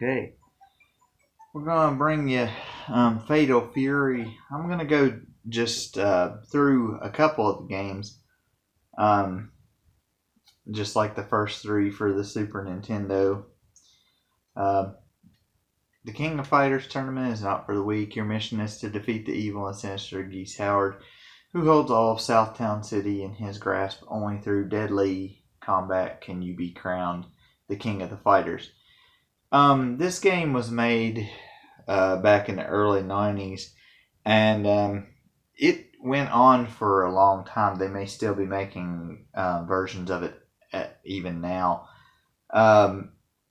Okay, we're gonna bring you Fatal Fury. I'm gonna go just through a couple of the games, um, just like the first three for the Super Nintendo. Uh, the King of Fighters tournament is not for the weak. Your mission is to defeat the evil and sinister Geese Howard, who holds all of Southtown City in his grasp. Only through deadly combat can you be crowned the King of the Fighters. This game was made back in the early 90s, and it went on for a long time. They may still be making versions of it even now.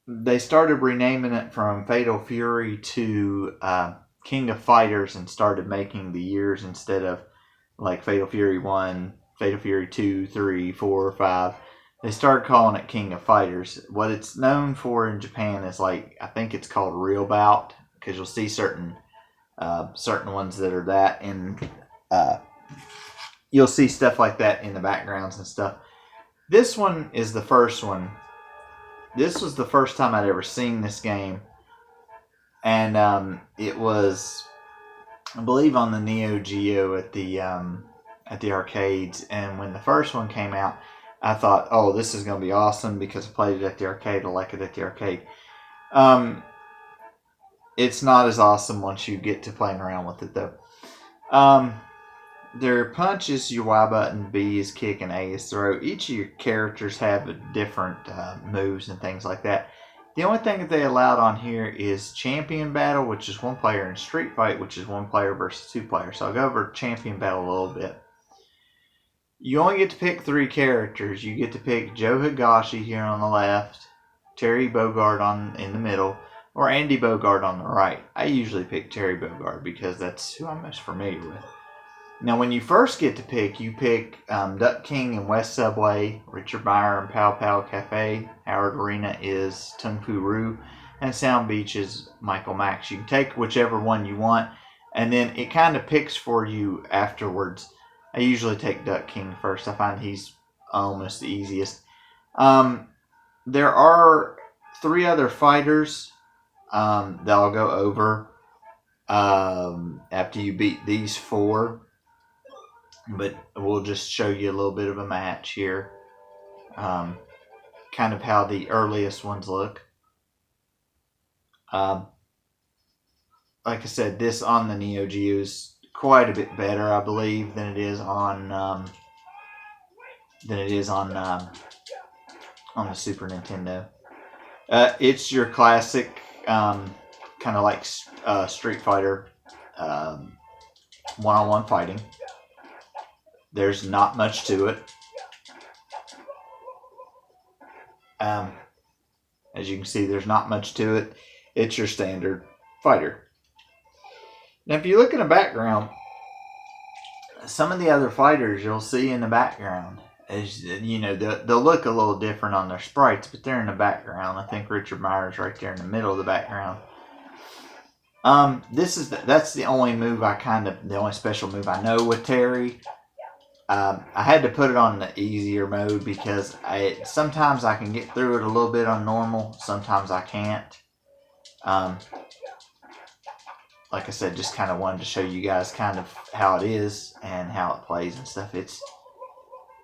They started renaming it from Fatal Fury to King of Fighters and started making the years instead of like Fatal Fury 1, Fatal Fury 2, 3, 4, 5. They started calling it King of Fighters. What it's known for in Japan is like, I think it's called Real Bout, because you'll see certain ones that are that, and you'll see stuff like that in the backgrounds and stuff. This one is the first one. This was the first time I'd ever seen this game, and it was, I believe, on the Neo Geo at the arcades. And when the first one came out, I thought, oh, this is going to be awesome because I played it at the arcade. I like it at the arcade. It's not as awesome once you get to playing around with it, though. Their punch is your Y button, B is kick, and A is throw. Each of your characters have different moves and things like that. The only thing that they allowed on here is Champion Battle, which is one player, and Street Fight, which is one player versus two players. So I'll go over Champion Battle a little bit. You only get to pick three characters. You get to pick Joe Higashi here on the left, Terry Bogard in the middle, or Andy Bogard on the right. I usually pick Terry Bogard because that's who I'm most familiar with. Now, when you first get to pick, you pick Duck King and West Subway, Richard Meyer and Pow Pow Cafe, Howard Arena is Tung Fu Roo, and Sound Beach is Michael Max. You can take whichever one you want, and then it kind of picks for you afterwards. I usually take Duck King first. I find he's almost the easiest. There are three other fighters that I'll go over after you beat these four. But we'll just show you a little bit of a match here. Kind of how the earliest ones look. Like I said, this on the Neo Geo is quite a bit better, I believe, than it is on the Super Nintendo. It's your classic kind of like Street Fighter one-on-one fighting. There's not much to it. As you can see, there's not much to it. It's your standard fighter. Now, if you look in the background, some of the other fighters you'll see in the background, as you know, they'll look a little different on their sprites, but they're in the background. I think Richard Meyer's right there in the middle of the background. That's the only move the only special move I know with Terry. I had to put it on the easier mode because sometimes I can get through it a little bit on normal. Sometimes I can't. Like I said, just kind of wanted to show you guys kind of how it is and how it plays and stuff. It's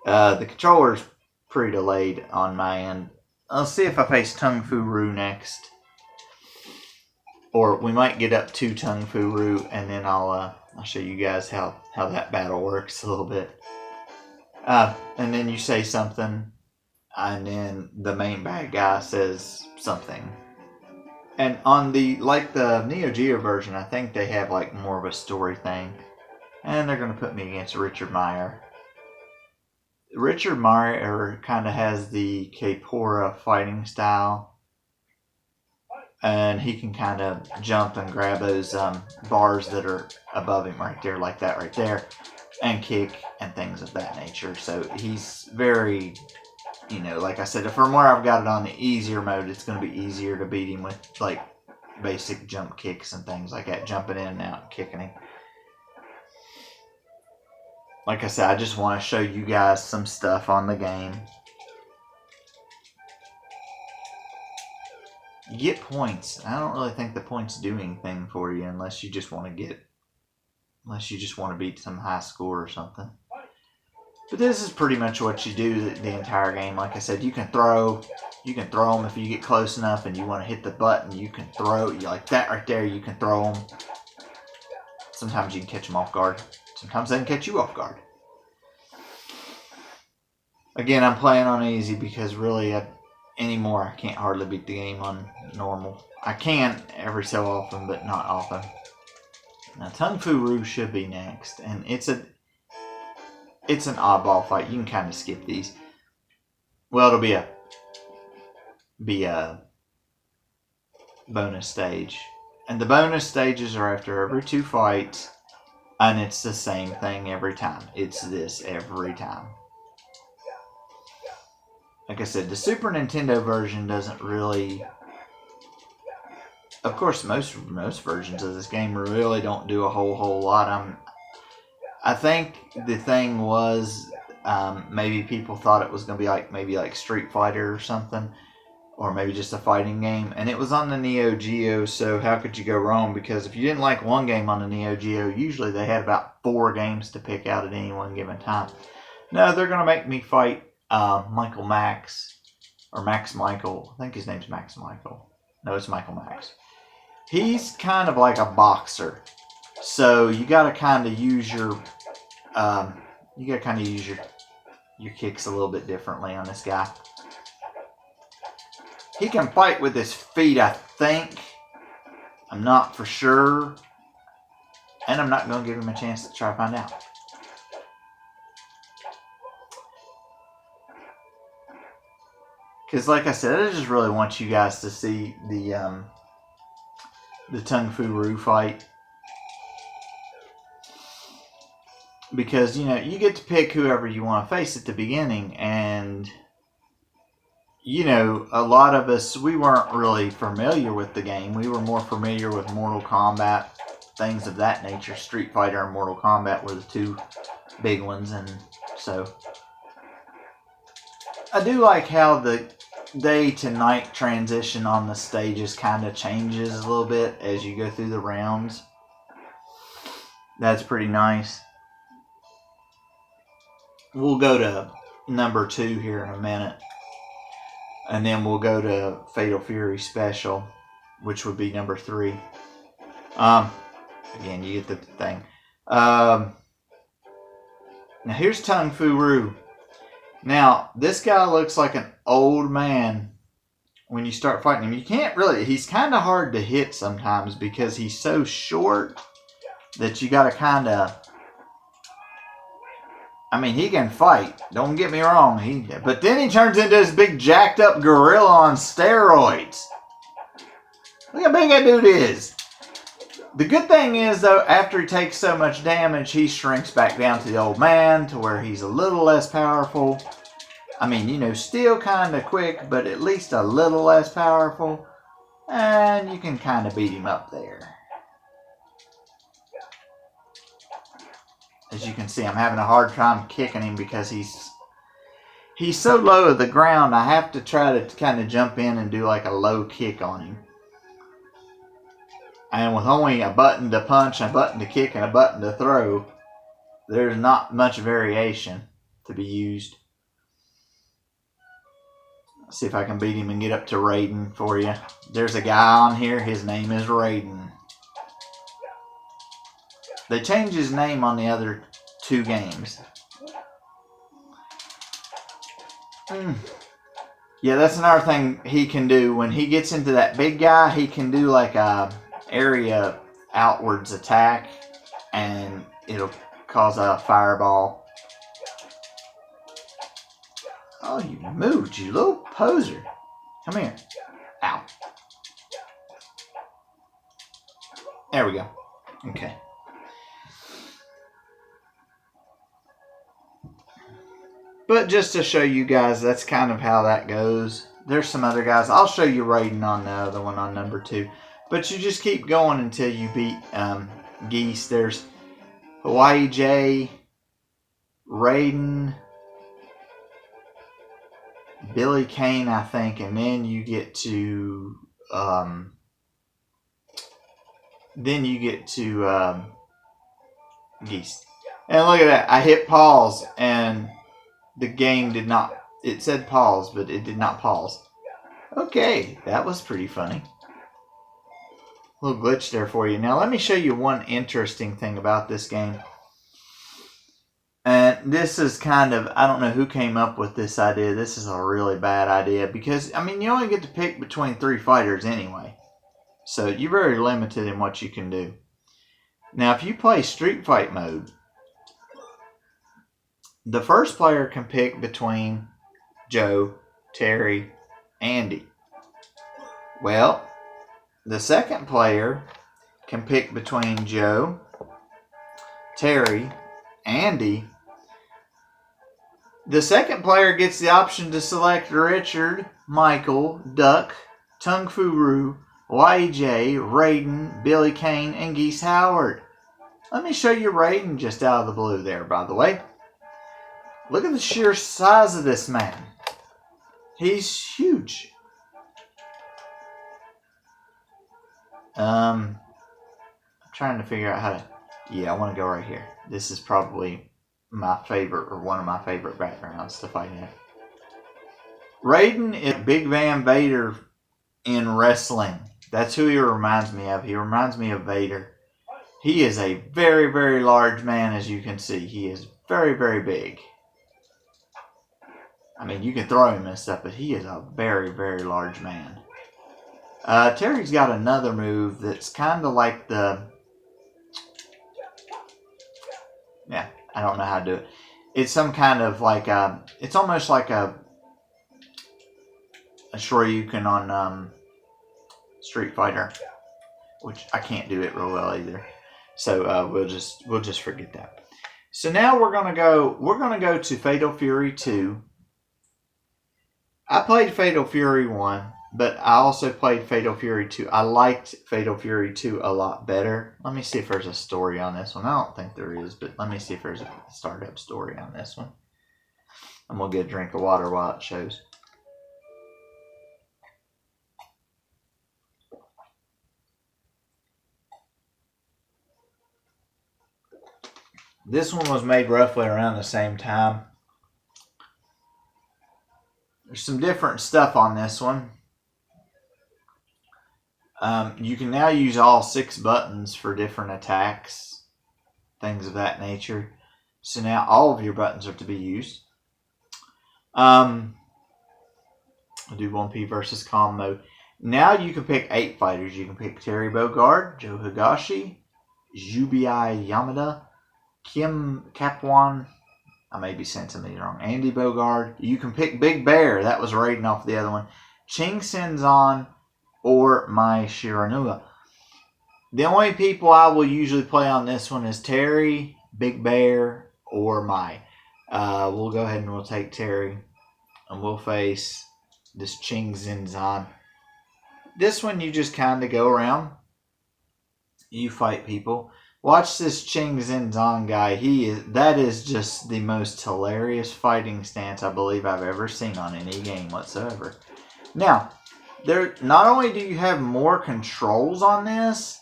the controller's pretty delayed on my end. Let's see if I face Tung Fu Roo next. Or we might get up to Tung Fu Roo, and then I'll show you guys how that battle works a little bit. And then you say something, and then the main bad guy says something. And on the Neo Geo version, I think they have like more of a story thing. And they're going to put me against Richard Meyer. Richard Meyer kind of has the Kaepora fighting style. And he can kind of jump and grab those bars that are above him right there, like that right there, and kick and things of that nature. So he's very, like I said, from where I've got it on the easier mode, it's going to be easier to beat him with like basic jump kicks and things like that, jumping in and out and kicking him. Like I said, I just want to show you guys some stuff on the game. You get points. I don't really think the points do anything for you unless you just want to beat some high score or something. But this is pretty much what you do the entire game. Like I said, you can throw them if you get close enough and you want to hit the button. You can throw like that right there. You can throw them. Sometimes you can catch them off guard. Sometimes they can catch you off guard. Again, I'm playing on easy because really anymore I can't hardly beat the game on normal. I can every so often, but not often. Now Tung Fu Roo should be next, and it's an oddball fight. You can kind of skip these. Well, it'll be a bonus stage, and the bonus stages are after every 2 fights, and it's the same thing every time. It's this every time. Like I said, the Super Nintendo version doesn't really... Of course, most versions of this game really don't do a whole lot. I think the thing was maybe people thought it was going to be maybe like Street Fighter or something, or maybe just a fighting game, and it was on the Neo Geo, so how could you go wrong? Because if you didn't like one game on the Neo Geo, usually they had about 4 games to pick out at any one given time. No, they're going to make me fight Michael Max, or Max Michael. I think his name's Max Michael. No, it's Michael Max. He's kind of like a boxer, so you got to kind of use your your kicks a little bit differently on this guy. He can fight with his feet, I think. I'm not for sure, and I'm not going to give him a chance to try to find out. Because, like I said, I just really want you guys to see the Tung Fu Roo fight. Because, you get to pick whoever you want to face at the beginning. And, a lot of us, we weren't really familiar with the game. We were more familiar with Mortal Kombat, things of that nature. Street Fighter and Mortal Kombat were the 2 big ones. And so, I do like how the day to night transition on the stages kind of changes a little bit as you go through the rounds. That's pretty nice. We'll go to number 2 here in a minute, and then we'll go to Fatal Fury Special, which would be number 3. Again, you get the thing. Now here's Tung Fu Roo. Now, this guy looks like an old man when you start fighting him. You can't really... He's kind of hard to hit sometimes because he's so short that you got to kind of... I mean, he can fight. Don't get me wrong. But then he turns into this big jacked up gorilla on steroids. Look how big that dude is. The good thing is, though, after he takes so much damage, he shrinks back down to the old man to where he's a little less powerful. I mean, still kind of quick, but at least a little less powerful. And you can kind of beat him up there. As you can see, I'm having a hard time kicking him because he's so low to the ground. I have to try to kind of jump in and do like a low kick on him. And with only a button to punch, a button to kick, and a button to throw, there's not much variation to be used. Let's see if I can beat him and get up to Raiden for you. There's a guy on here. His name is Raiden. They changed his name on the other 2 games. Yeah, that's another thing he can do. When he gets into that big guy, he can do like a area outwards attack, and it'll cause a fireball. Oh, you moved, you little poser. Come here. Ow. There we go. Okay. But just to show you guys, that's kind of how that goes. There's some other guys. I'll show you Raiden on the other one on number 2. But you just keep going until you beat Geese. There's Hawaii J, Raiden, Billy Kane, I think. And then you get to then you get to Geese. And look at that. I hit pause and the game did not. It said pause, but it did not pause. Okay, that was pretty funny. A little glitch there for you. Now let me show you one interesting thing about this game. And this is kind of, I don't know who came up with this idea. This is a really bad idea because, I mean, you only get to pick between 3 fighters anyway. So you're very limited in what you can do. Now, if you play Street Fight mode, the first player can pick between Joe, Terry, Andy. Well, the second player can pick between Joe, Terry, Andy. The second player gets the option to select Richard, Michael, Duck, Tung Fu Roo, YJ, Raiden, Billy Kane, and Geese Howard. Let me show you Raiden just out of the blue there, by the way. Look at the sheer size of this man. He's huge. I'm trying to figure out how to... Yeah, I want to go right here. This is probably my favorite, or one of my favorite backgrounds to fight in. Raiden is Big Van Vader in wrestling. That's who he reminds me of. He reminds me of Vader. He is a very, very large man, as you can see. He is very, very big. I mean, you can throw him and stuff, but he is a very, very large man. Terry's got another move that's kind of like the... Yeah, I don't know how to do it. It's some kind of like a... It's almost like a Shoryuken on Street Fighter, which I can't do it real well either. So we'll just forget that. So now we're gonna go to Fatal Fury 2. I played Fatal Fury 1, but I also played Fatal Fury 2. I liked Fatal Fury 2 a lot better. Let me see if there's a story on this one. I don't think there is, but let me see if there's a startup story on this one. I'm going to get a drink of water while it shows. This one was made roughly around the same time. There's some different stuff on this one. You can now use all 6 buttons for different attacks, things of that nature. So now all of your buttons are to be used. I'll do 1P versus calm mode. Now you can pick 8 fighters. You can pick Terry Bogard, Joe Higashi, Jubiai Yamada, Kim Kapwan, I may be saying something wrong, Andy Bogard. You can pick Big Bear. That was Raiden off the other one. Ching Senzan or Mai Shiranui. The only people I will usually play on this one is Terry, Big Bear, or Mai. We'll go ahead and we'll take Terry. And we'll face this Ching Senzan. This one you just kind of go around. You fight people. Watch this Ching Senzan guy. That is just the most hilarious fighting stance I believe I've ever seen on any game whatsoever. Now, not only do you have more controls on this,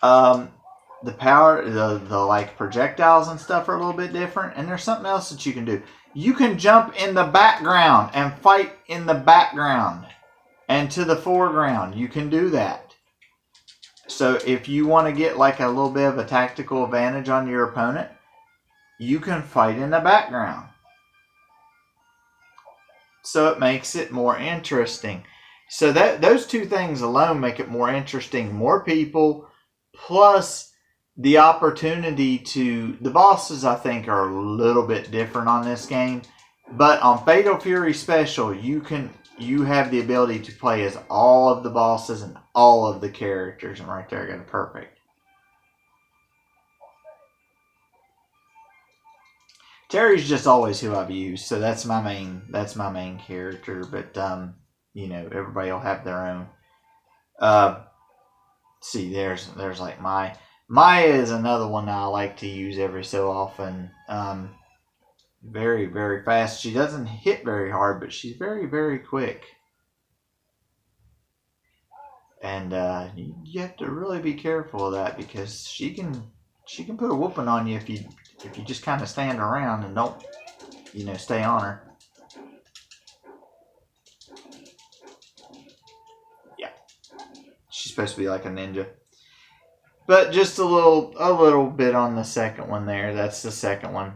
the power, the like projectiles and stuff are a little bit different, and there's something else that you can do. You can jump in the background and fight in the background and to the foreground. You can do that. So if you want to get like a little bit of a tactical advantage on your opponent, you can fight in the background. So it makes it more interesting. So those 2 things alone make it more interesting. More people, plus the opportunity to... The bosses, I think, are a little bit different on this game. But on Fatal Fury Special, you have the ability to play as all of the bosses and all of the characters. And right there, I got it perfect. Terry's just always who I've used, so that's my main character. But you know, everybody will have their own. See, there's like Maya is another one I like to use every so often. Very, very fast. She doesn't hit very hard, but she's very, very quick. And you have to really be careful of that because she can put a whooping on you if you just kind of stand around and don't stay on her. Yeah, she's supposed to be like a ninja. But just a little bit on the second one there. That's the second one.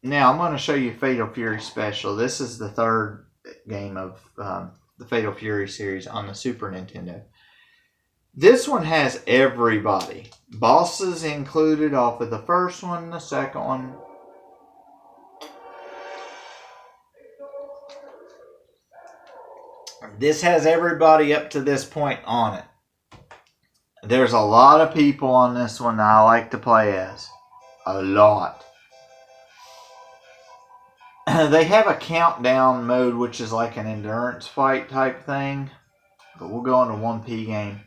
Now I'm going to show you Fatal Fury Special. This is the third game of the Fatal Fury series on the Super Nintendo. This one has everybody. Bosses included off of the first one, the second one. This has everybody up to this point on it. There's a lot of people on this one that I like to play as. A lot. They have a countdown mode, which is like an endurance fight type thing. But we'll go into 1P game.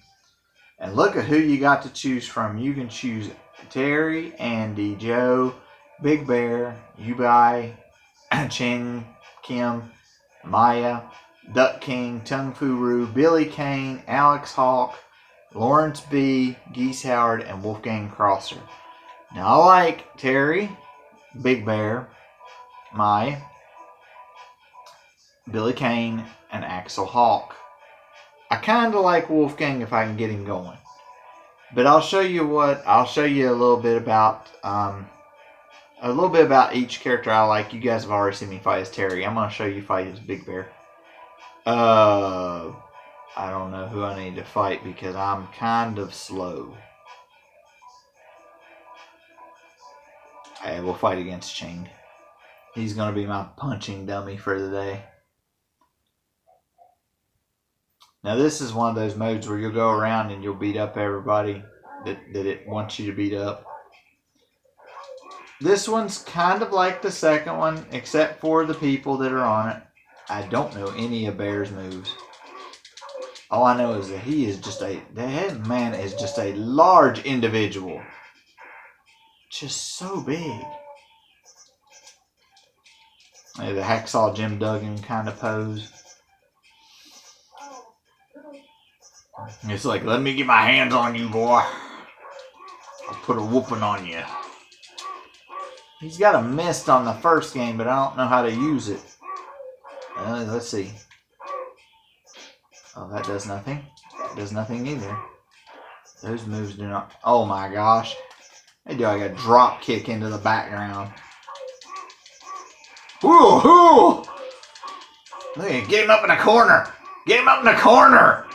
And look at who you got to choose from. You can choose Terry, Andy, Joe, Big Bear, Yubai, Ching, Kim, Maya, Duck King, Tung Furu, Billy Kane, Alex Hawk, Lawrence B., Geese Howard, and Wolfgang Crosser. Now I like Terry, Big Bear, Maya, Billy Kane, and Axel Hawk. I kind of like Wolfgang if I can get him going. But I'll show you a little bit about each character I like. You guys have already seen me fight as Terry. I'm going to show you fight as Big Bear. I don't know who I need to fight because I'm kind of slow. Hey, we'll fight against Ching. He's going to be my punching dummy for the day. Now this is one of those modes where you'll go around and you'll beat up everybody that it wants you to beat up. This one's kind of like the second one, except for the people that are on it. I don't know any of Bear's moves. All I know is that that man is just a large individual. Just so big. The Hacksaw Jim Duggan kind of pose. It's like, let me get my hands on you, boy. I'll put a whooping on you. He's got a mist on the first game, but I don't know how to use it. Let's see. Oh, that does nothing. That does nothing either. Those moves do not... Oh my gosh. They do like a drop kick into the background. Ooh, ooh! Look, get him up in the corner. Get him up in the corner.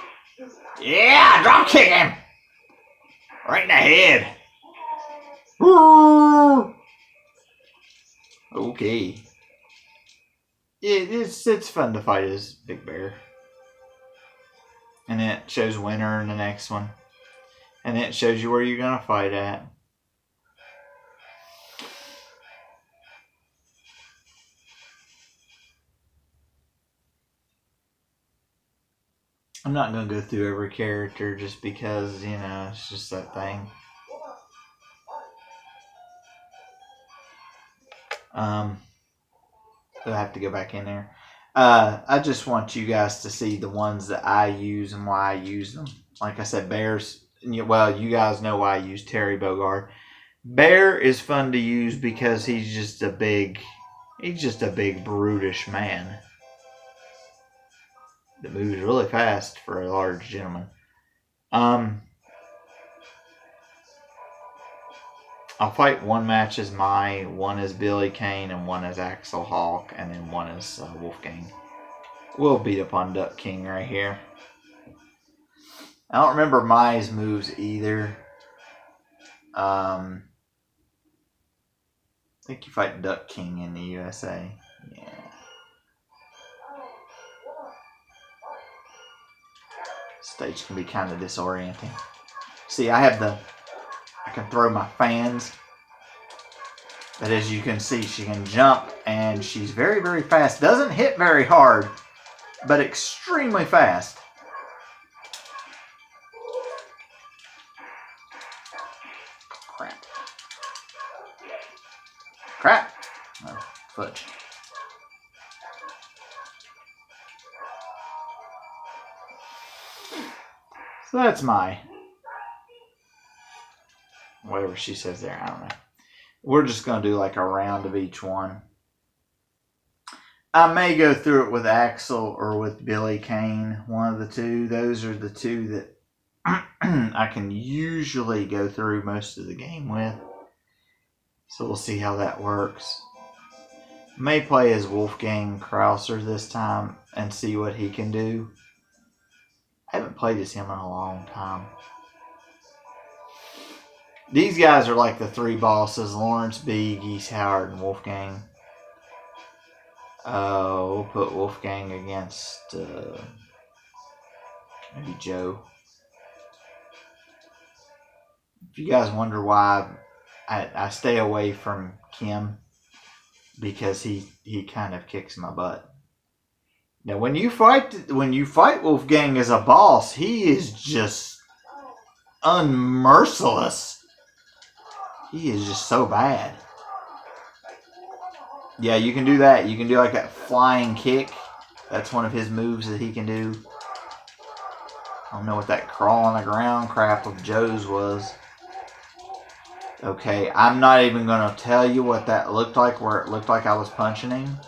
Yeah, drop kick him. Right in the head. Ooh. Okay. It's fun to fight as Big Bear. And it shows winner in the next one. And it shows you where you're going to fight at. I'm not going to go through every character just because, it's just that thing. I have to go back in there. I just want you guys to see the ones that I use and why I use them. Like I said, Bear's... Well, you guys know why I use Terry Bogard. Bear is fun to use because he's just a big brutish man that moves really fast for a large gentleman. I'll fight one match as Mai, one as Billy Kane, and one as Axel Hawk, and then one as Wolfgang. We'll beat up on Duck King right here. I don't remember Mai's moves either. I think you fight Duck King in the USA. Yeah. Stage can be kind of disorienting. See, I can throw my fans. But as you can see, she can jump and she's very, very fast. Doesn't hit very hard, but extremely fast. Crap. Crap. Oh, fudge. So that's my, whatever she says there, I don't know. We're just going to do like a round of each one. I may go through it with Axel or with Billy Kane, one of the two. Those are the two that I can usually go through most of the game with. So we'll see how that works. May play as Wolfgang Krauser this time and see what he can do. I haven't played as him in a long time. These guys are like the three bosses: Lawrence B, Geese Howard, and Wolfgang. We'll put Wolfgang against maybe Joe. If you guys wonder why I stay away from Kim, because he kind of kicks my butt. Now, when you fight Wolfgang as a boss, he is just unmerciless. He is just so bad. Yeah, you can do that. You can do like that flying kick. That's one of his moves that he can do. I don't know what that crawl on the ground crap of Joe's was. Okay, I'm not even going to tell you what that looked like, where it looked like I was punching him.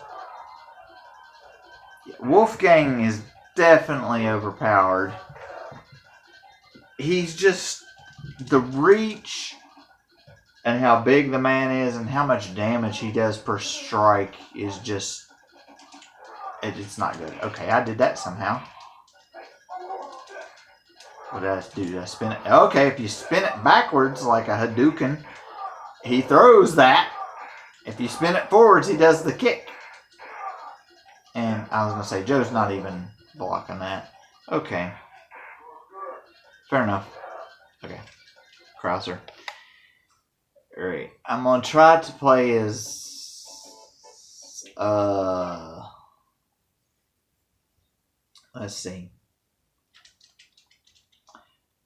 Wolfgang is definitely overpowered. He's just, the reach and how big the man is and how much damage he does per strike is just, it's not good. Okay, I did that somehow. What did I do? Did I spin it? Okay, if you spin it backwards like a Hadouken, he throws that. If you spin it forwards, he does the kick. And I was going to say, Joe's not even blocking that. Okay. Fair enough. Okay. Krauser. Alright. I'm going to try to play as... let's see.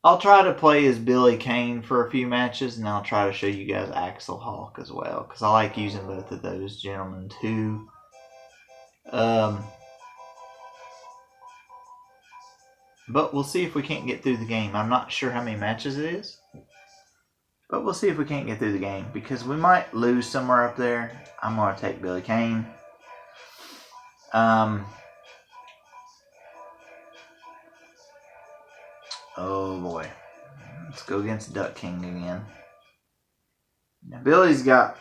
I'll try to play as Billy Kane for a few matches, and I'll try to show you guys Axel Hawk as well, because I like using both of those gentlemen too. But we'll see if we can't get through the game. I'm not sure how many matches it is, but we'll see if we can't get through the game, because we might lose somewhere up there. I'm going to take Billy Kane. Oh boy. Let's go against Duck King again. Now, Billy's got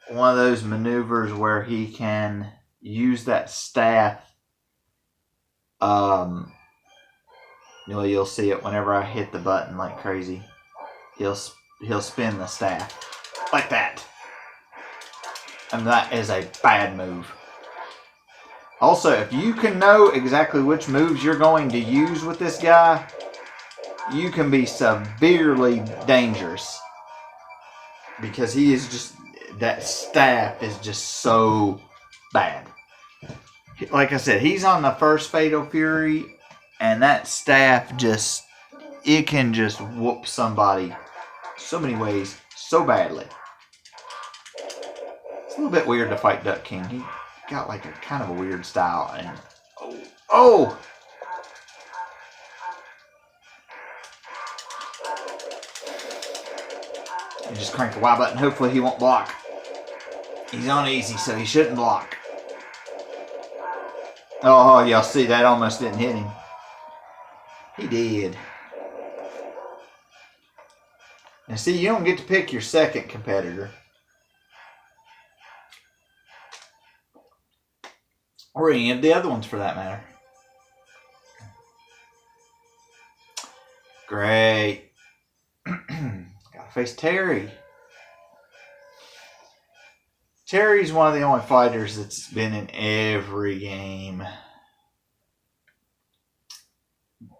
one of those maneuvers where he can use that staff. You'll see it whenever I hit the button like crazy. He'll spin the staff like that. And that is a bad move. Also, if you can know exactly which moves you're going to use with this guy, you can be severely dangerous, because he is just, that staff is just so bad. Like I said, he's on the first Fatal Fury, and that staff just, it can just whoop somebody so many ways, so badly. It's a little bit weird to fight Duck King. He got like a kind of a weird style, and oh! You just crank the Y button. Hopefully he won't block. He's on easy, so he shouldn't block. Oh, y'all see, that almost didn't hit him. He did. Now see, you don't get to pick your second competitor. Or any of the other ones for that matter. Great. Gotta face Terry. Terry's one of the only fighters that's been in every game.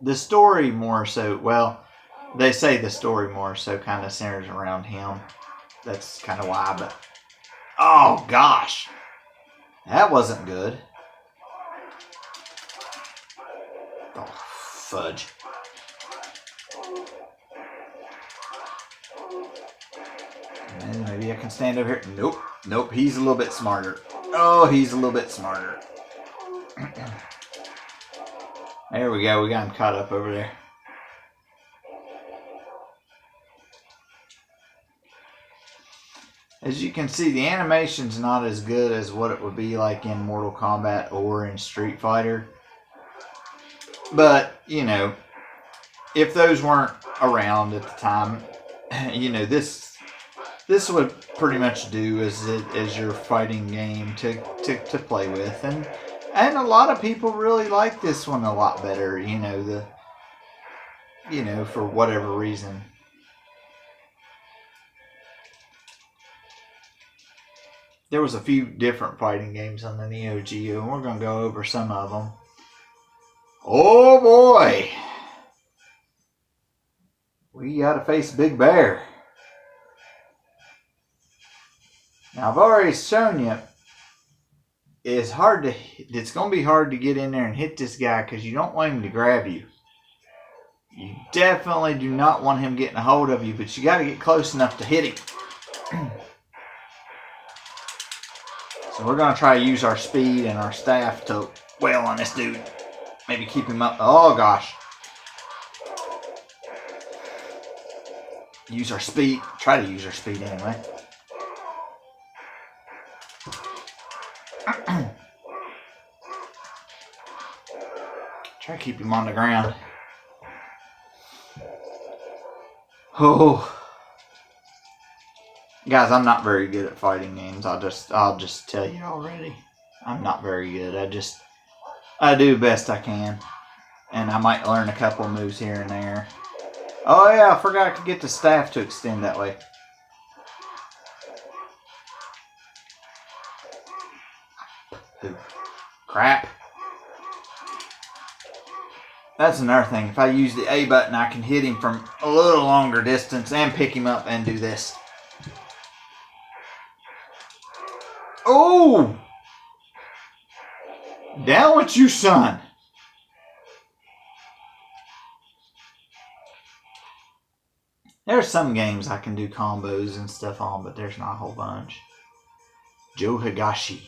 The story more so, well, they say the story more so kind of centers around him. That's kind of why, but... Oh, gosh. That wasn't good. Oh, fudge. And maybe I can stand over here. Nope. Nope, he's a little bit smarter. Oh, he's a little bit smarter. There we go. We got him caught up over there. As you can see, the animation's not as good as what it would be like in Mortal Kombat or in Street Fighter. But, you know, if those weren't around at the time, you know, this would pretty much do as your fighting game to play with. And a lot of people really like this one a lot better, you know, for whatever reason. There was a few different fighting games on the Neo Geo, and we're going to go over some of them. Oh boy! We got to face Big Bear. Now I've already shown you, it's going to be hard to get in there and hit this guy because you don't want him to grab you. You definitely do not want him getting a hold of you, but you got to get close enough to hit him. So we're going to try to use our speed and our staff to wail on this dude. Maybe keep him up. Oh, gosh. Use our speed. Try to use our speed anyway. Try to keep him on the ground. Oh. Guys, I'm not very good at fighting games. I'll just tell you already. I'm not very good. I do best I can. And I might learn a couple moves here and there. Oh yeah, I forgot I could get the staff to extend that way. Ooh, crap. That's another thing. If I use the A button, I can hit him from a little longer distance and pick him up and do this. Oh! Down with you, son. There's some games I can do combos and stuff on, but there's not a whole bunch. Joe Higashi.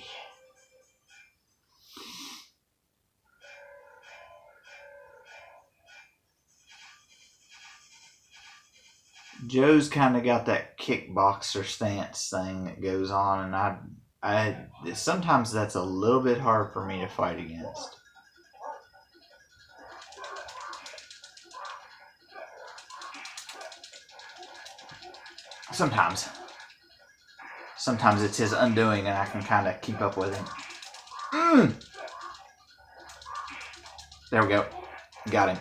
Joe's kind of got that kickboxer stance thing that goes on, and I sometimes that's a little bit hard for me to fight against. Sometimes it's his undoing, and I can kind of keep up with him. There we go. Got him.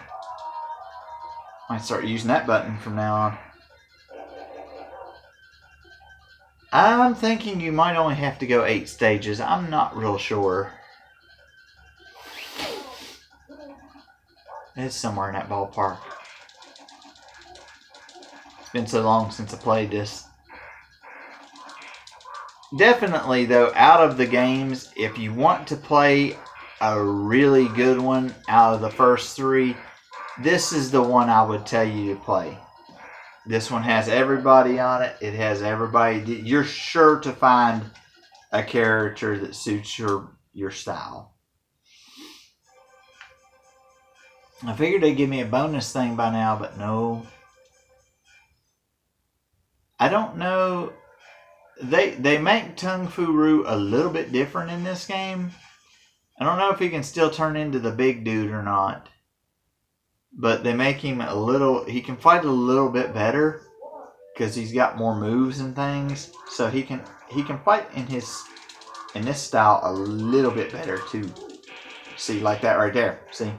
Might start using that button from now on. I'm thinking you might only have to go 8 stages. I'm not real sure. It's somewhere in that ballpark. It's been so long since I played this. Definitely, though, out of the games, if you want to play a really good one out of the first 3, this is the one I would tell you to play. This one has everybody on it. It has everybody. You're sure to find a character that suits your style. I figured they'd give me a bonus thing by now, but no. I don't know. They make Tung Fu Roo a little bit different in this game. I don't know if he can still turn into the big dude or not. But they make him he can fight a little bit better because he's got more moves and things. So he can fight in this style a little bit better too. See, like that right there. See?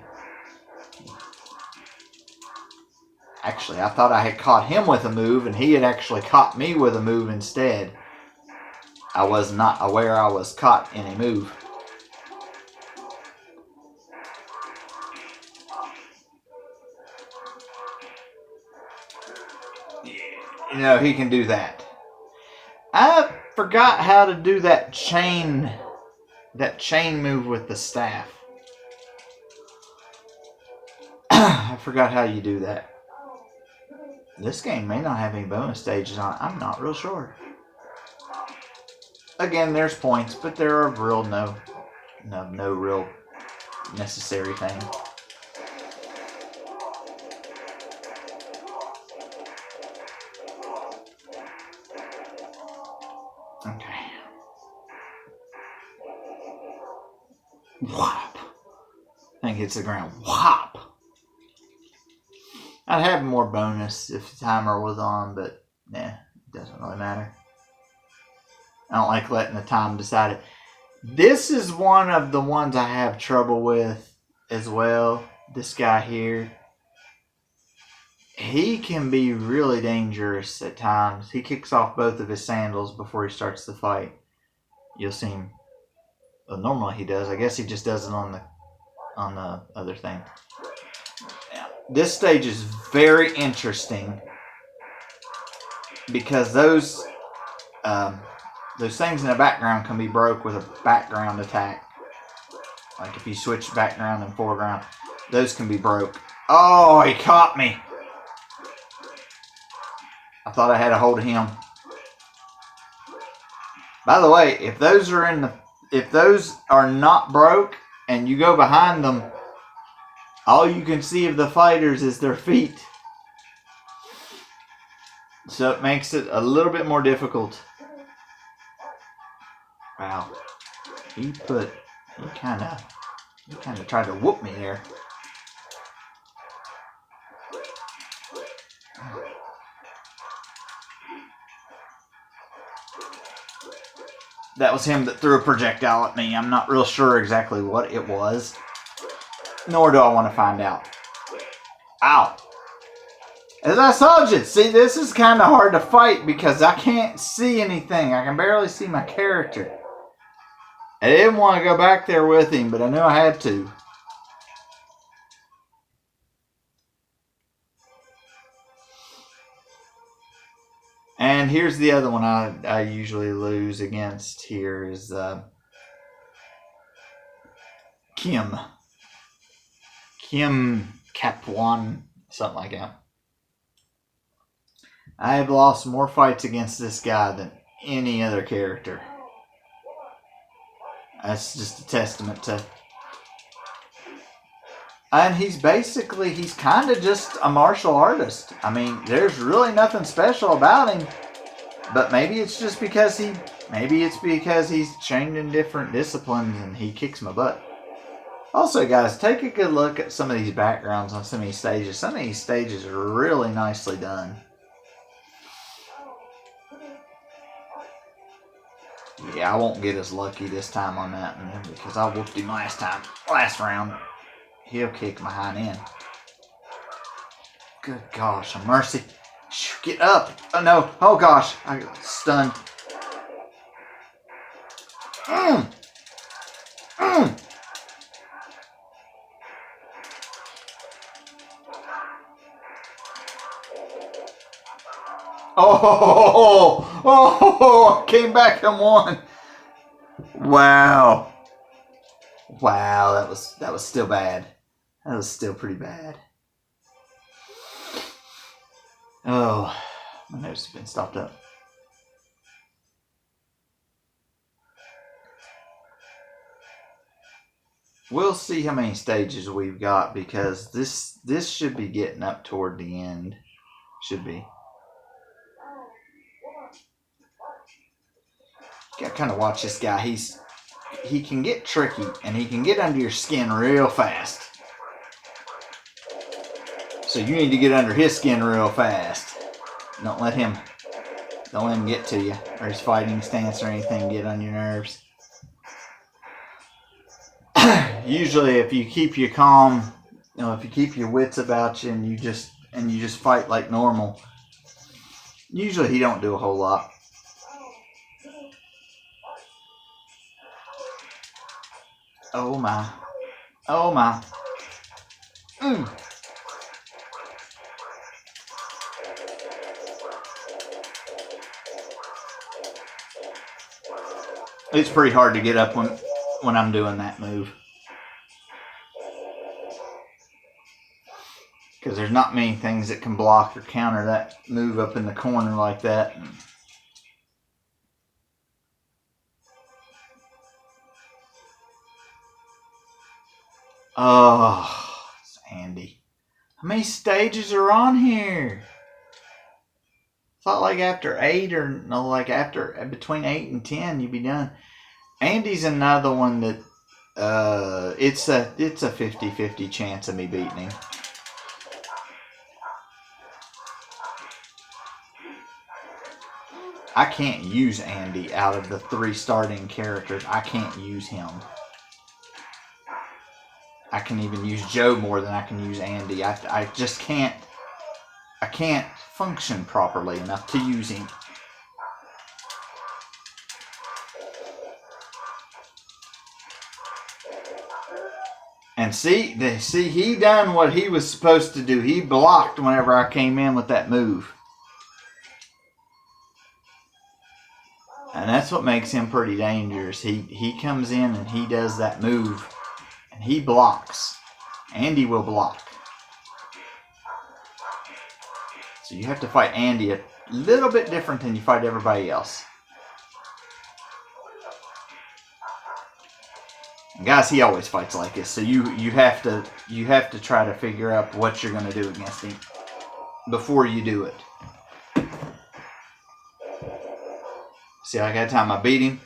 Actually, I thought I had caught him with a move and he had actually caught me with a move instead. I was not aware I was caught in a move. You know, he can do that. I forgot how to do that chain move with the staff. I forgot how you do that. This game may not have any bonus stages on it. I'm not real sure. Again, there's points, but there are no real necessary thing. Whop. Thing hits the ground. Whop. I'd have more bonus if the timer was on, but nah, it doesn't really matter. I don't like letting the time decide it. This is one of the ones I have trouble with as well. This guy here. He can be really dangerous at times. He kicks off both of his sandals before he starts the fight. You'll see him. Well, normally he does. I guess he just does it on the other thing. Yeah. This stage is very interesting because those things in the background can be broke with a background attack. Like if you switch background and foreground, those can be broke. Oh, he caught me. I thought I had a hold of him. By the way, if those are not broke and you go behind them, all you can see of the fighters is their feet. So it makes it a little bit more difficult. Wow. He kind of tried to whoop me there. That was him that threw a projectile at me. I'm not real sure exactly what it was. Nor do I want to find out. Ow. As I told you, see, this is kind of hard to fight because I can't see anything. I can barely see my character. I didn't want to go back there with him, but I knew I had to. And here's the other one I usually lose against here is Kim. Kim Kapwan, something like that. I have lost more fights against this guy than any other character. That's just a testament to... And he's kind of just a martial artist. I mean, there's really nothing special about him. But maybe it's just because he's trained in different disciplines and he kicks my butt. Also, guys, take a good look at some of these backgrounds on some of these stages. Some of these stages are really nicely done. Yeah, I won't get as lucky this time on that one because I whooped him last round. He'll kick my hind end. Good gosh, a mercy. Get up. Oh no. Oh gosh. I got stunned. Oh, came back and won. Wow. Wow, that was still bad. That was still pretty bad. Oh, my nose has been stopped up. We'll see how many stages we've got because this should be getting up toward the end. Should be. You gotta kind of watch this guy. He can get tricky and he can get under your skin real fast. So you need to get under his skin real fast. Don't let him get to you or his fighting stance or anything get on your nerves. Usually if you keep you calm, if you keep your wits about you and you just fight like normal, usually he don't do a whole lot. Oh my. Oh my. It's pretty hard to get up when I'm doing that move. Because there's not many things that can block or counter that move up in the corner like that. Oh, it's Andy. How many stages are on here? I thought like after 8 or no, like after between 8 and 10 you'd be done. Andy's another one that It's a 50-50 chance of me beating him. I can't use Andy out of the 3 starting characters. I can't use him. I can even use Joe more than I can use Andy. I just can't. I can't function properly enough to use him. And see, he done what he was supposed to do. He blocked whenever I came in with that move. And that's what makes him pretty dangerous. He comes in and he does that move. And he blocks. Andy will block. So you have to fight Andy a little bit different than you fight everybody else. And guys, he always fights like this. So you have to try to figure out what you're going to do against him before you do it. See, like that time I beat him.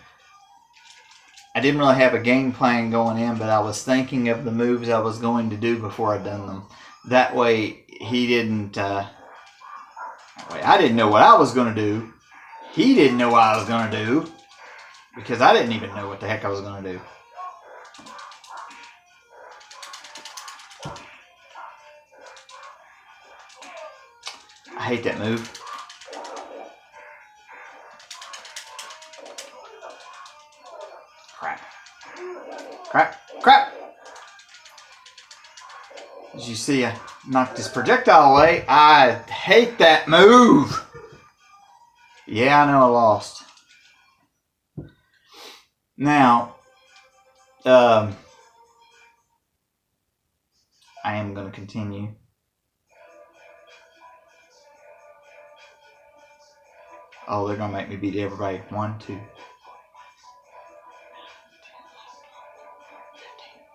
I didn't really have a game plan going in, but I was thinking of the moves I was going to do before I done them. That way, he didn't. I didn't know what I was going to do. He didn't know what I was going to do because I didn't even know what the heck I was going to do. I hate that move. Crap. As you see, I knocked his projectile away. I hate that move. Yeah, I know I lost. Now, I am going to continue. Oh, they're going to make me beat everybody. 1, 2,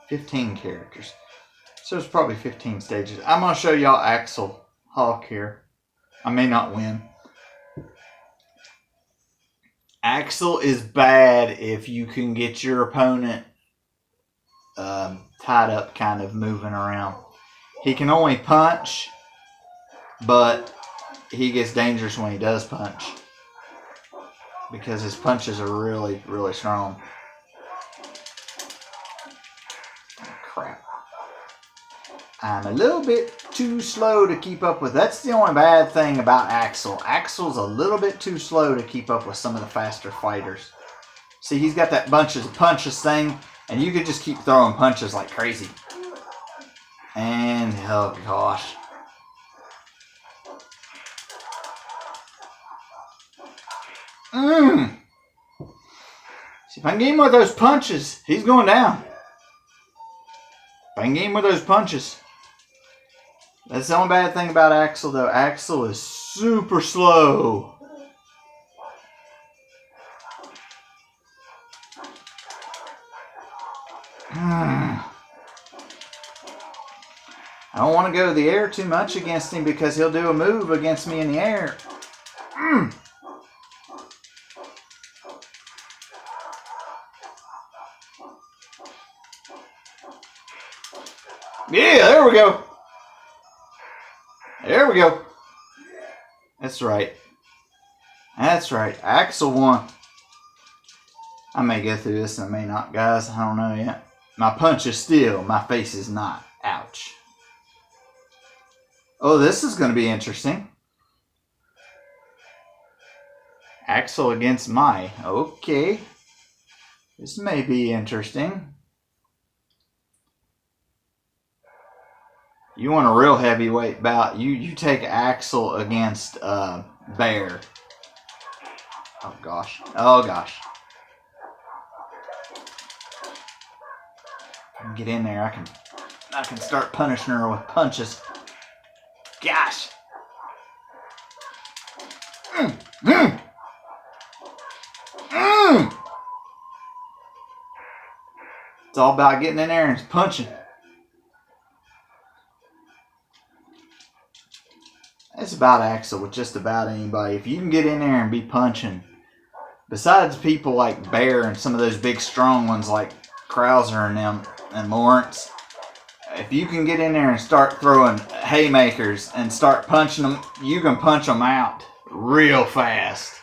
15 characters. So it's probably 15 stages. I'm going to show y'all Axel Hawk here. I may not win. Axel is bad if you can get your opponent tied up, kind of moving around. He can only punch, but he gets dangerous when he does punch because his punches are really, really strong. Crap. I'm a little bit too slow to keep up with. That's the only bad thing about Axel. Axel's a little bit too slow to keep up with some of the faster fighters. See, he's got that bunches of punches thing, and you could just keep throwing punches like crazy. And, oh gosh. See, if I can get him with those punches, he's going down. If I can get him with those punches. That's the only bad thing about Axel, though. Axel is super slow. I don't want to go to the air too much against him because he'll do a move against me in the air. Yeah, there we go. There we go. That's right. That's right. Axel won. I may go through this and I may not, guys. I don't know yet. My punch is still, my face is not. Ouch. Oh, this is going to be interesting. Axel against Mai. Okay. This may be interesting. You want a real heavyweight bout, you take Axel against Bear. Oh gosh. Oh gosh. If I can get in there, I can start punishing her with punches. Gosh. It's all about getting in there and punching. It's about Axel with just about anybody. If you can get in there and be punching, besides people like Bear and some of those big strong ones like Krauser and them and Lawrence. If you can get in there and start throwing haymakers and start punching them, you can punch them out real fast.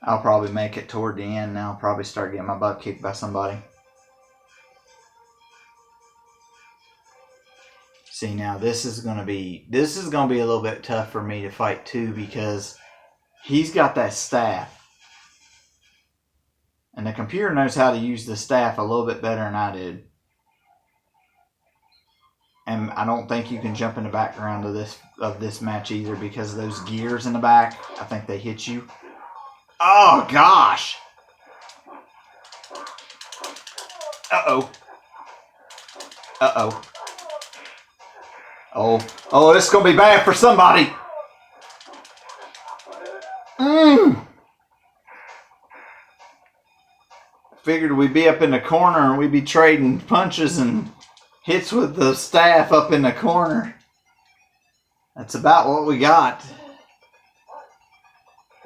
I'll probably make it toward the end now. I'll probably start getting my butt kicked by somebody. See, now this is gonna be a little bit tough for me to fight too, because he's got that staff. And the computer knows how to use the staff a little bit better than I did. And I don't think you can jump in the background of this match either, because of those gears in the back. I think they hit you. Oh gosh! Uh-oh. Uh-oh. Oh, this is going to be bad for somebody. Figured we'd be up in the corner and we'd be trading punches and hits with the staff up in the corner. That's about what we got.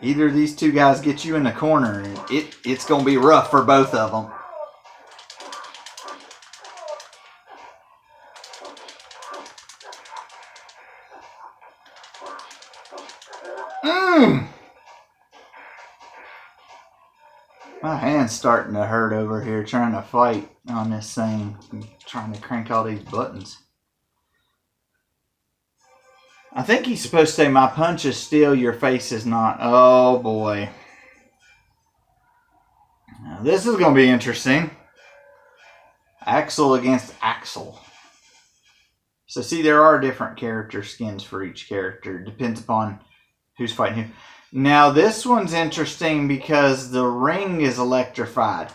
Either of these two guys get you in the corner, and it's going to be rough for both of them. My hand's starting to hurt over here trying to fight on this thing. I'm trying to crank all these buttons. I think he's supposed to say, my punch is steel, your face is not. Oh boy. Now, this is going to be interesting. Axel against Axel. So see, there are different character skins for each character. Depends upon who's fighting who. Now this one's interesting because the ring is electrified.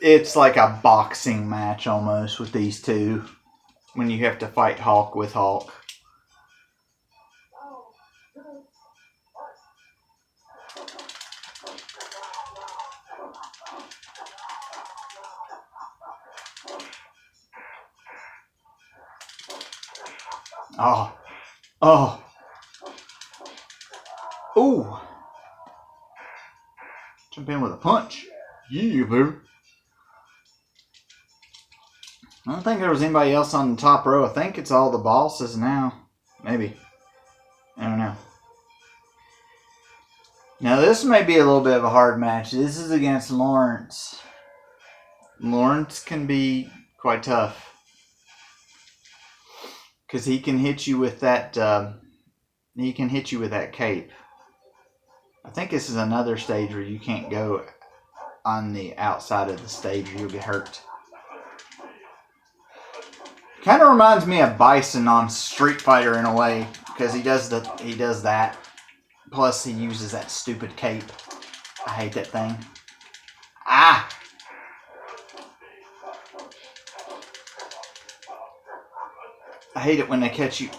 It's like a boxing match almost with these two when you have to fight Hulk with Hulk. Oh. Ooh. Jump in with a punch. Yeah, baby. I don't think there was anybody else on the top row. I think it's all the bosses now. Maybe. I don't know. Now this may be a little bit of a hard match. This is against Lawrence. Lawrence can be quite tough. Because he can hit you with that cape. I think this is another stage where you can't go on the outside of the stage or you'll get hurt. Kind of reminds me of Bison on Street Fighter in a way, because he does that. Plus he uses that stupid cape. I hate that thing. Ah! I hate it when they catch you.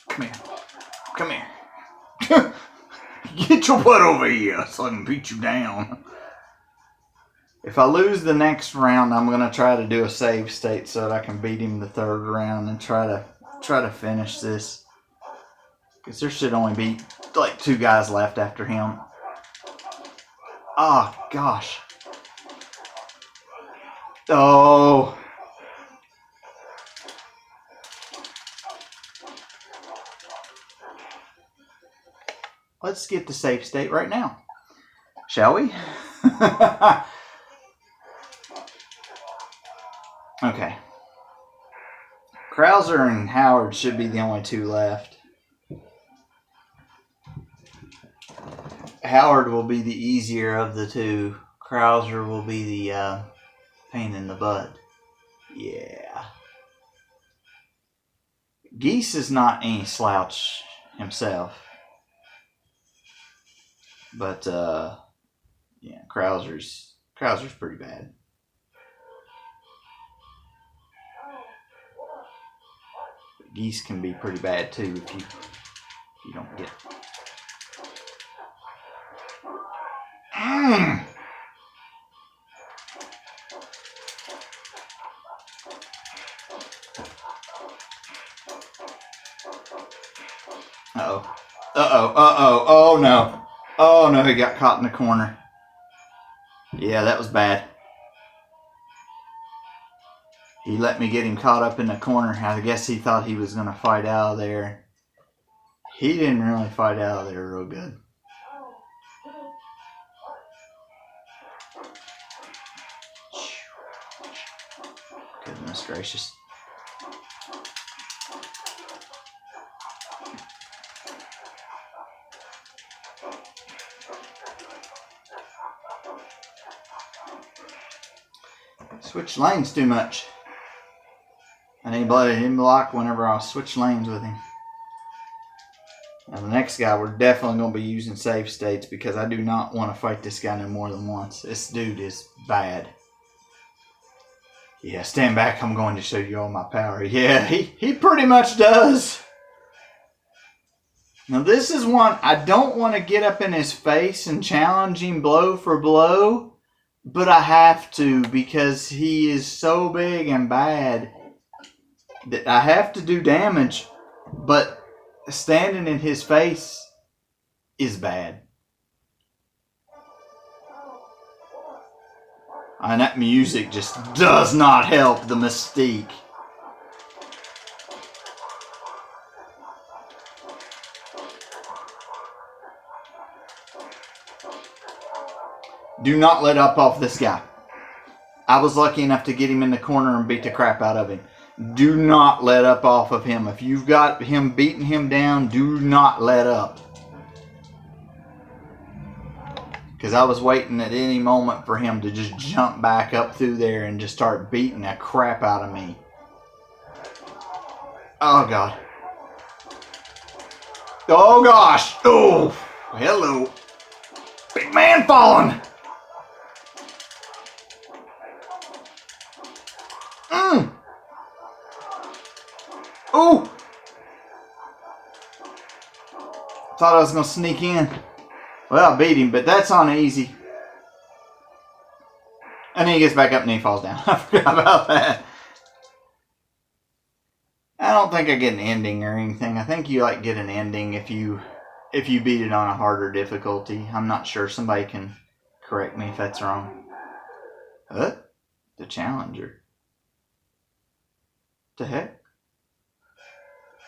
Come here. Come here. Get your butt over here so I can beat you down. If I lose the next round, I'm going to try to do a save state so that I can beat him the third round and try to finish this. Because there should only be like 2 guys left after him. Oh, gosh. Oh. Let's get the save state right now. Shall we? Okay. Krauser and Howard should be the only 2 left. Howard will be the easier of the 2. Krauser will be the pain in the butt. Yeah. Geese is not any slouch himself. But, yeah, Krauser's pretty bad. geese can be pretty bad too if you don't get. Uh-oh. Uh-oh. Uh-oh. Oh, no. Oh, no. He got caught in the corner. Yeah, that was bad. He let me get him caught up in the corner. I guess he thought he was going to fight out of there. He didn't really fight out of there real good. Goodness gracious. Switch lanes too much. And he block whenever I switch lanes with him. Now the next guy, we're definitely going to be using save states because I do not want to fight this guy no more than once. This dude is bad. Yeah, stand back. I'm going to show you all my power. Yeah, he pretty much does. Now this is one, I don't want to get up in his face and challenge him blow for blow. But I have to because he is so big and bad that I have to do damage. But standing in his face is bad. And that music just does not help the mystique. Do not let up off this guy. I was lucky enough to get him in the corner and beat the crap out of him. Do not let up off of him. If you've got him beating him down, do not let up. Because I was waiting at any moment for him to just jump back up through there and just start beating the crap out of me. Oh, God. Oh, gosh. Oh, hello. Big man falling. Ooh! Thought I was going to sneak in. Well, I beat him, but that's on easy. And then he gets back up and he falls down. I forgot about that. I don't think I get an ending or anything. I think you get an ending if you beat it on a harder difficulty. I'm not sure. Somebody can correct me if that's wrong. What? The challenger. What the heck?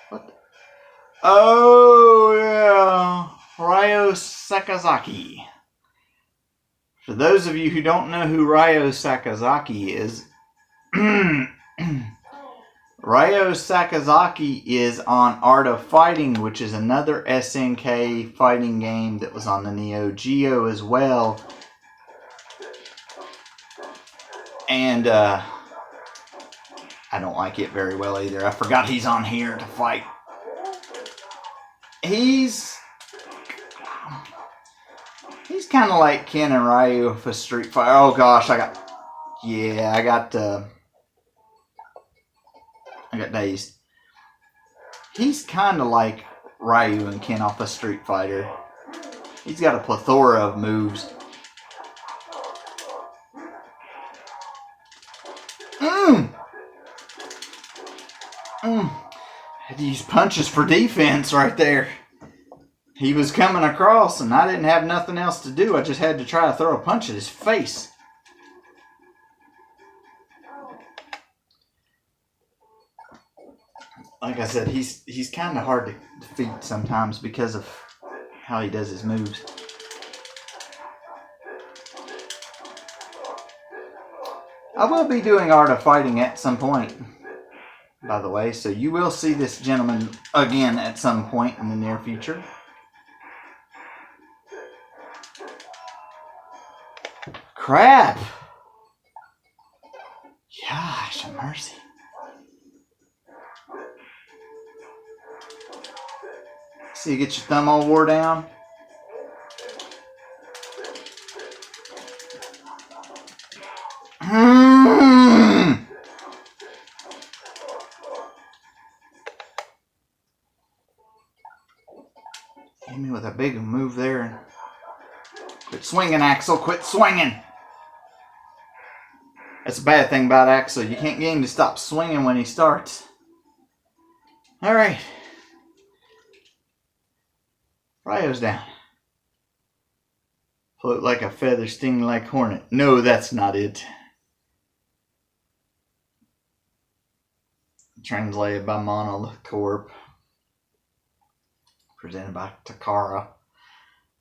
What the? Oh, yeah. Ryo Sakazaki. For those of you who don't know who Ryo Sakazaki is, Ryo Sakazaki is on Art of Fighting, which is another SNK fighting game that was on the Neo Geo as well. And I don't like it very well either. I forgot he's on here to fight. He's kind of like Ken and Ryu for Street Fighter. Oh gosh, I got dazed. He's kind of like Ryu and Ken off of Street Fighter. He's got a plethora of moves. Had to use punches for defense right there. He was coming across and I didn't have nothing else to do. I just had to try to throw a punch at his face. Like I said, he's kind of hard to defeat sometimes because of how he does his moves. I will be doing Art of Fighting at some point, by the way, so you will see this gentleman again at some point in the near future. Crap! Gosh, mercy. See, you get your thumb all wore down. big move there. Quit swinging, Axel. Quit swinging. That's a bad thing about Axel. You can't get him to stop swinging when he starts. All right. Ryo's down. Float like a feather, sting like hornet. No, that's not it. Translated by Monolith Corp. Presented by Takara.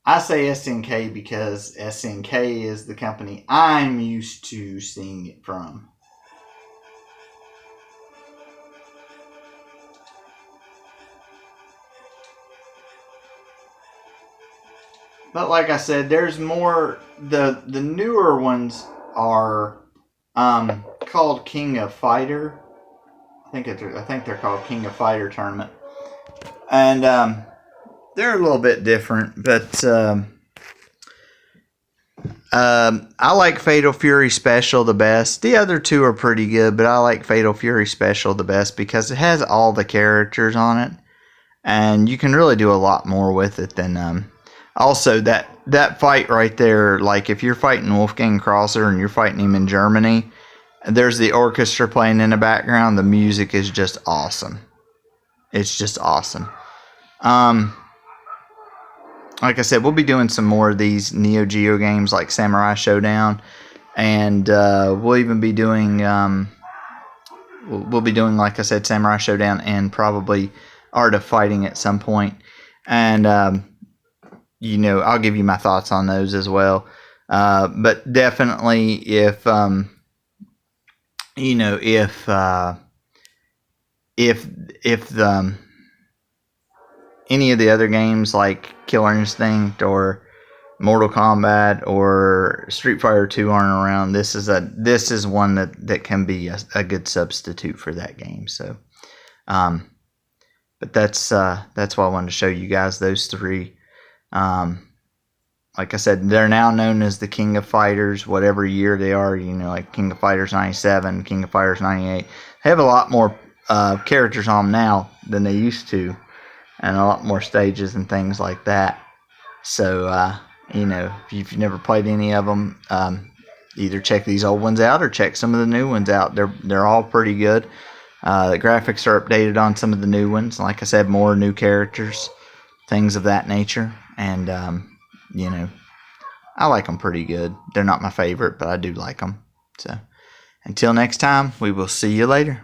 I say SNK because SNK is the company I'm used to seeing it from. But like I said, there's more. The newer ones are called King of Fighter. I think they're called King of Fighter Tournament, and they're a little bit different. But I like Fatal Fury Special the best. The other two are pretty good, but I like Fatal Fury Special the best because it has all the characters on it, and you can really do a lot more with it than. Also, that fight right there, like if you're fighting Wolfgang Krauser and you're fighting him in Germany, there's the orchestra playing in the background. The music is just awesome. It's just awesome. Like I said, we'll be doing some more of these Neo Geo games like Samurai Showdown, and we'll even be doing we'll be doing, like I said, Samurai Showdown and probably Art of Fighting at some point. And you know, I'll give you my thoughts on those as well. But definitely, if you know, if any of the other games like Killer Instinct or Mortal Kombat or Street Fighter 2 aren't around, this is one that can be a good substitute for that game. So, but that's why I wanted to show you guys those three. Like I said, they're now known as the King of Fighters, whatever year they are. You know, like King of Fighters 97, King of Fighters 98. They have a lot more characters on them now than they used to, and a lot more stages and things like that. So, you know, if you've never played any of them, either check these old ones out or check some of the new ones out. They're all pretty good. The graphics are updated on some of the new ones. Like I said, more new characters, things of that nature. And, you know, I like them pretty good. They're not my favorite, but I do like them. So, until next time, we will see you later.